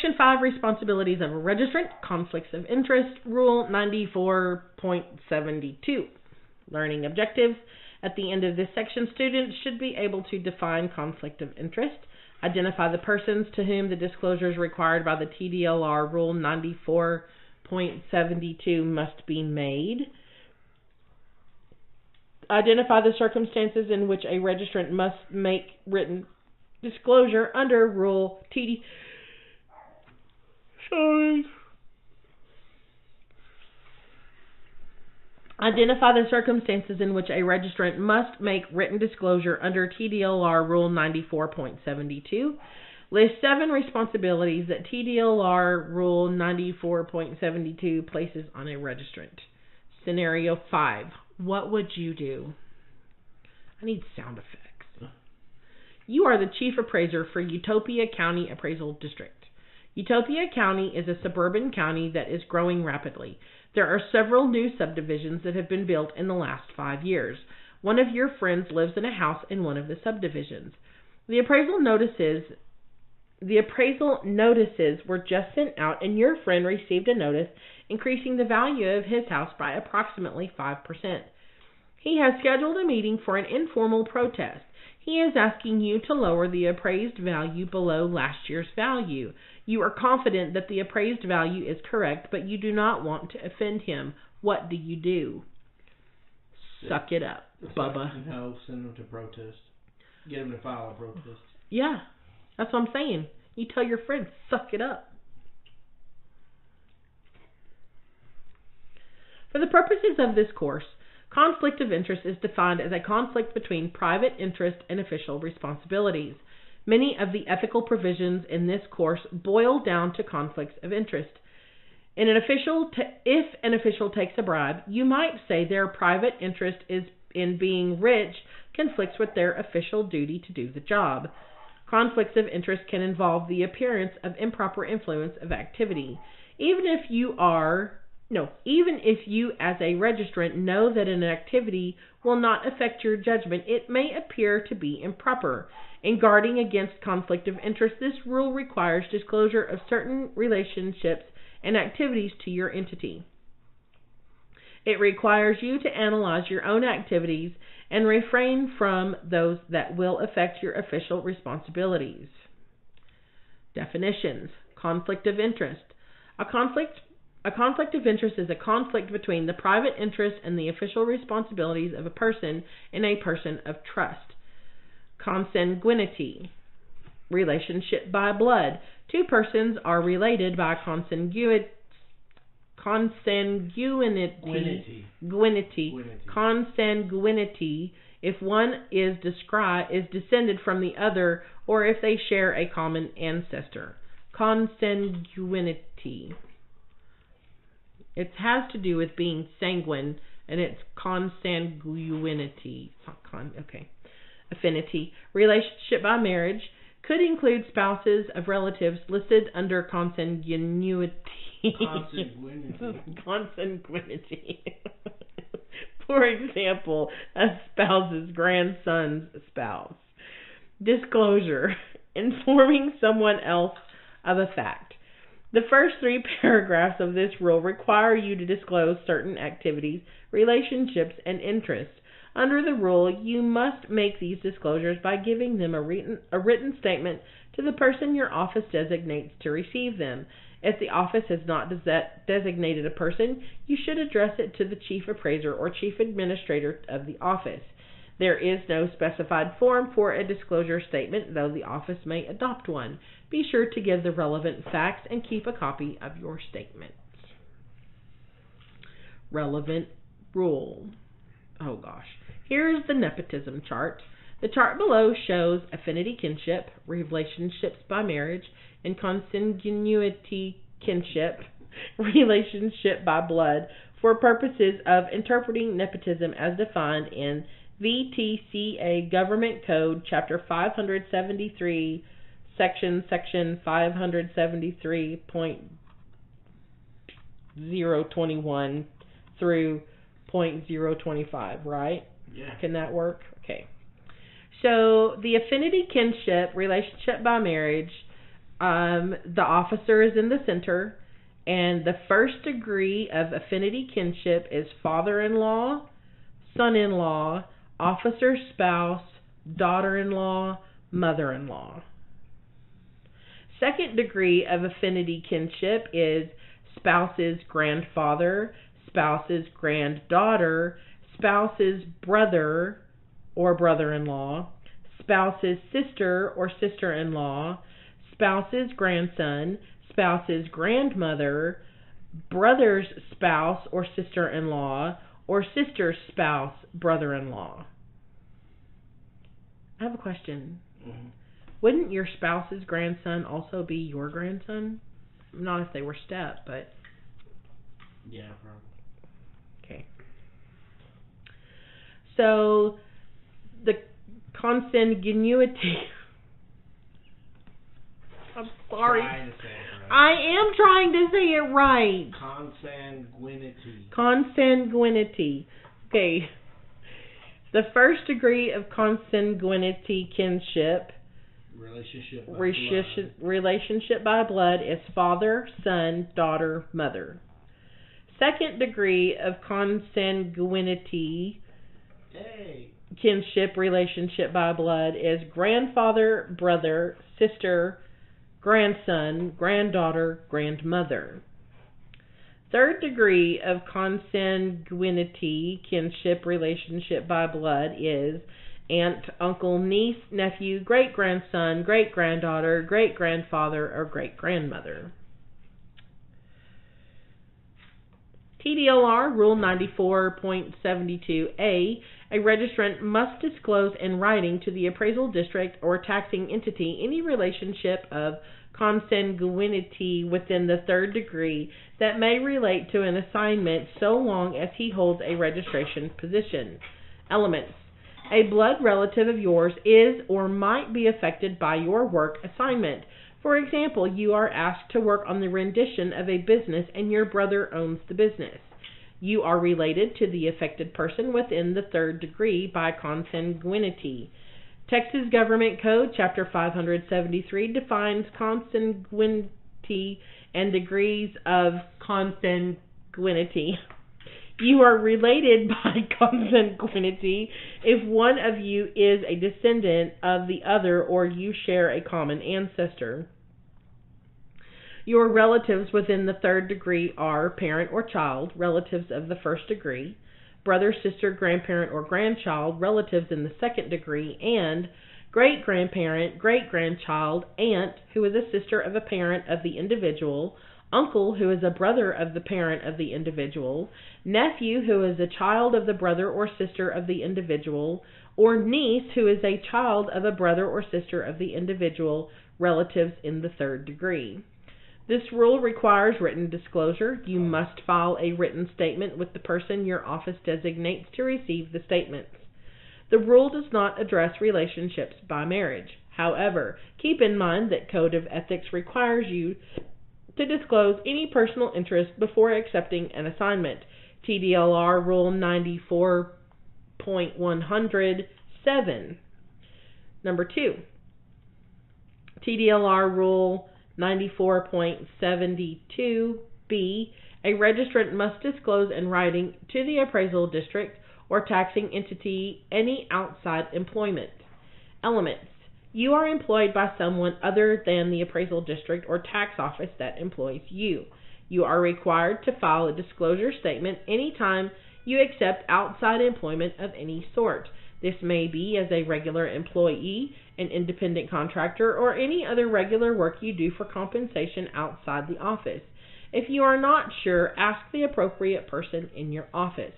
Section 5, Responsibilities of a Registrant, Conflicts of Interest, Rule 94.72. Learning objectives. At the end of this section, students should be able to define conflict of interest, identify the persons to whom the disclosures required by the TDLR Rule 94.72 must be made, identify the circumstances in which a registrant must make written disclosure under Rule TD. Identify the circumstances in which a registrant must make written disclosure under TDLR Rule 94.72. List 7 responsibilities that TDLR Rule 94.72 places on a registrant. Scenario 5. What would you do? I need sound effects. You are the chief appraiser for Utopia County Appraisal District. Utopia County is a suburban county that is growing rapidly. There are several new subdivisions that have been built in the last 5 years. One of your friends lives in a house in one of the subdivisions. The appraisal notices were just sent out, and your friend received a notice increasing the value of his house by approximately 5%. He has scheduled a meeting for an informal protest. He is asking you to lower the appraised value below last year's value. You are confident that the appraised value is correct, but you do not want to offend him. What do? Suck it up, Bubba. No, send him to protest. Get him to file a protest. Yeah, that's what I'm saying. You tell your friend, suck it up. For the purposes of this course, conflict of interest is defined as a conflict between private interest and official responsibilities. Many of the ethical provisions in this course boil down to conflicts of interest. If an official takes a bribe, you might say their private interest in being rich conflicts with their official duty to do the job. Conflicts of interest can involve the appearance of improper influence of activity. Even if you as a registrant know that an activity will not affect your judgment, it may appear to be improper. In guarding against conflict of interest, this rule requires disclosure of certain relationships and activities to your entity. It requires you to analyze your own activities and refrain from those that will affect your official responsibilities. Definitions. Conflict of interest. A conflict of interest is a conflict between the private interest and the official responsibilities of a person and a person of trust. Consanguinity. Relationship by blood. Two persons are related by consanguinity. Consanguinity if one is descended from the other, or if they share a common ancestor. Consanguinity. It has to do with being sanguine, and it's consanguinity. Okay. Affinity. Relationship by marriage could include spouses of relatives listed under consanguinity. Consanguinity. For example, a spouse's grandson's spouse. Disclosure. Informing someone else of a fact. The first 3 paragraphs of this rule require you to disclose certain activities, relationships, and interests. Under the rule, you must make these disclosures by giving them a written statement to the person your office designates to receive them. If the office has not designated a person, you should address it to the chief appraiser or chief administrator of the office. There is no specified form for a disclosure statement, though the office may adopt one. Be sure to give the relevant facts and keep a copy of your statements. Relevant rule. Oh gosh. Here's the nepotism chart. The chart below shows affinity kinship, relationships by marriage, and consanguinity kinship, relationship by blood, for purposes of interpreting nepotism as defined in VTCA Government Code, Chapter 573, Section 573.021 through .025, right? Yeah. Can that work? Okay. So the affinity kinship, relationship by marriage, The officer is in the center, and the first degree of affinity kinship is father-in-law, son-in-law, officer's spouse, daughter-in-law, mother-in-law. Second degree of affinity kinship is spouse's grandfather, spouse's granddaughter, spouse's brother or brother-in-law, spouse's sister or sister-in-law, spouse's grandson, spouse's grandmother, brother's spouse or sister-in-law, or sister's spouse, brother-in-law. I have a question. Mm-hmm. Wouldn't your spouse's grandson also be your grandson? Not if they were step, but... Yeah, probably. Okay. So, the consanguinity... I'm sorry. Trying to say it right. I am trying to say it right. Consanguinity. Consanguinity. Okay. The first degree of consanguinity kinship, relationship by blood, is father, son, daughter, mother. Second degree of consanguinity kinship, relationship by blood, is grandfather, brother, sister, grandson, granddaughter, grandmother. Third degree of consanguinity kinship, relationship by blood, is aunt, uncle, niece, nephew, great-grandson, great-granddaughter, great-grandfather, or great-grandmother. TDLR Rule 94.72a, a registrant must disclose in writing to the appraisal district or taxing entity any relationship of consanguinity within the third degree that may relate to an assignment so long as he holds a registration position. Elements: a blood relative of yours is or might be affected by your work assignment. For example, you are asked to work on the rendition of a business and your brother owns the business. You are related to the affected person within the third degree by consanguinity. Texas Government Code, Chapter 573, defines consanguinity and degrees of consanguinity. You are related by consanguinity if one of you is a descendant of the other or you share a common ancestor. Your relatives within the third degree are parent or child, relatives of the first degree, brother, sister, grandparent, or grandchild, relatives in the second degree, and great-grandparent, great-grandchild, aunt, who is a sister of a parent of the individual, uncle, who is a brother of the parent of the individual, nephew, who is a child of the brother or sister of the individual, or niece, who is a child of a brother or sister of the individual, relatives in the third degree. This rule requires written disclosure. You must file a written statement with the person your office designates to receive the statements. The rule does not address relationships by marriage. However, keep in mind that Code of Ethics requires you to disclose any personal interest before accepting an assignment. TDLR Rule 94.107. Number 2. TDLR Rule 94.72b, a registrant must disclose in writing to the appraisal district or taxing entity any outside employment. Elements: you are employed by someone other than the appraisal district or tax office that employs you. You are required to file a disclosure statement anytime you accept outside employment of any sort. This may be as a regular employee, an independent contractor, or any other regular work you do for compensation outside the office. If you are not sure, ask the appropriate person in your office.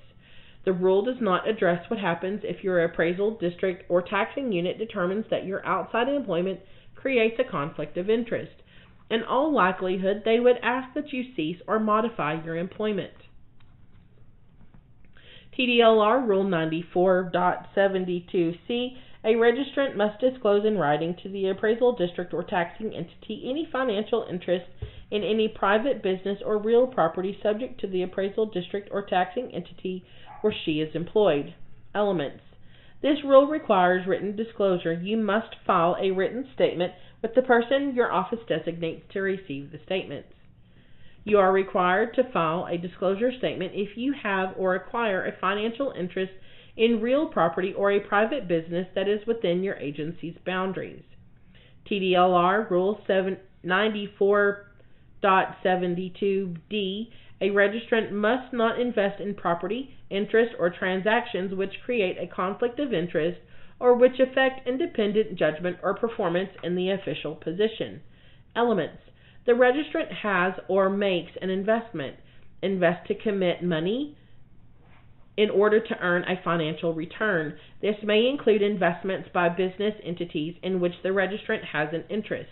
The rule does not address what happens if your appraisal district or taxing unit determines that your outside employment creates a conflict of interest. In all likelihood, they would ask that you cease or modify your employment. TDLR Rule 94.72c, a registrant must disclose in writing to the appraisal district or taxing entity any financial interest in any private business or real property subject to the appraisal district or taxing entity where she is employed. Elements: This rule requires written disclosure. You must file a written statement with the person your office designates to receive the statements. You are required to file a disclosure statement if you have or acquire a financial interest in real property or a private business that is within your agency's boundaries. TDLR Rule 94.72D, a registrant must not invest in property, interest, or transactions which create a conflict of interest or which affect independent judgment or performance in the official position. Elements: the registrant has or makes an investment. Invest to commit money in order to earn a financial return. This may include investments by business entities in which the registrant has an interest.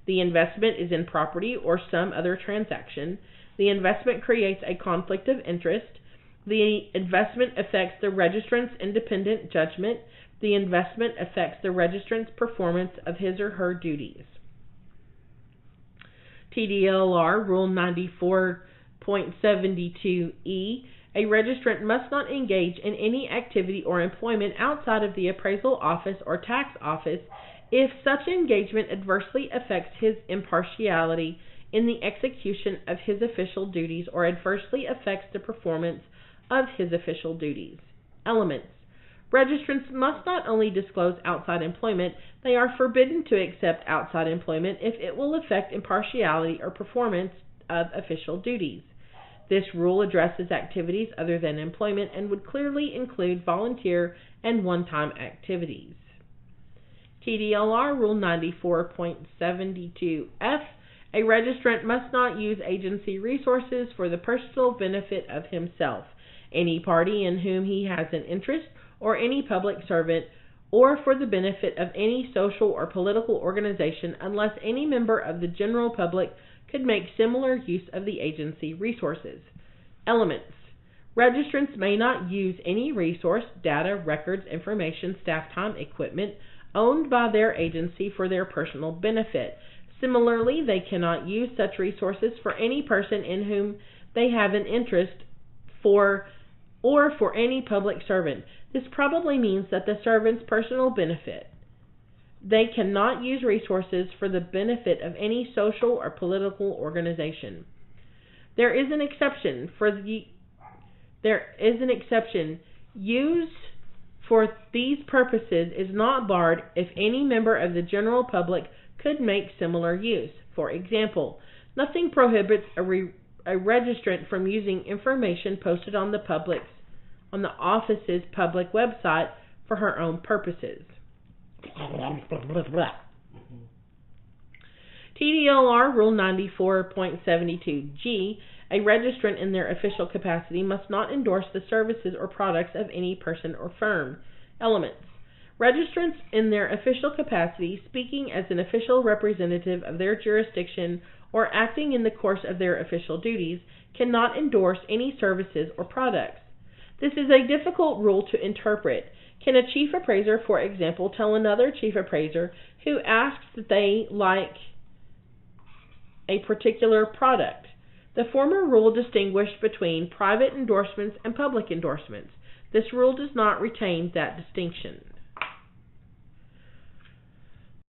The investment is in property or some other transaction. The investment creates a conflict of interest. The investment affects the registrant's independent judgment. The investment affects the registrant's performance of his or her duties. TDLR Rule 94.72E, a registrant must not engage in any activity or employment outside of the appraisal office or tax office if such engagement adversely affects his impartiality in the execution of his official duties or adversely affects the performance of his official duties. Elements: registrants must not only disclose outside employment, they are forbidden to accept outside employment if it will affect impartiality or performance of official duties. This rule addresses activities other than employment and would clearly include volunteer and one-time activities. TDLR Rule 94.72F, a registrant must not use agency resources for the personal benefit of himself, any party in whom he has an interest, or any public servant, or for the benefit of any social or political organization unless any member of the general public could make similar use of the agency resources. Elements: registrants may not use any resource, data, records, information, staff time, equipment owned by their agency for their personal benefit. Similarly, they cannot use such resources for any person in whom they have an interest or for any public servant. This probably means that the servant's personal benefit. They cannot use resources for the benefit of any social or political organization. There is an exception. Use for these purposes is not barred if any member of the general public could make similar use. For example, nothing prohibits a registrant from using information posted on the office's public website for her own purposes. TDLR Rule 94.72G, a registrant in their official capacity must not endorse the services or products of any person or firm. Elements: registrants in their official capacity, speaking as an official representative of their jurisdiction or acting in the course of their official duties, cannot endorse any services or products. This is a difficult rule to interpret. Can a chief appraiser, for example, tell another chief appraiser who asks that they like a particular product? The former rule distinguished between private endorsements and public endorsements. This rule does not retain that distinction.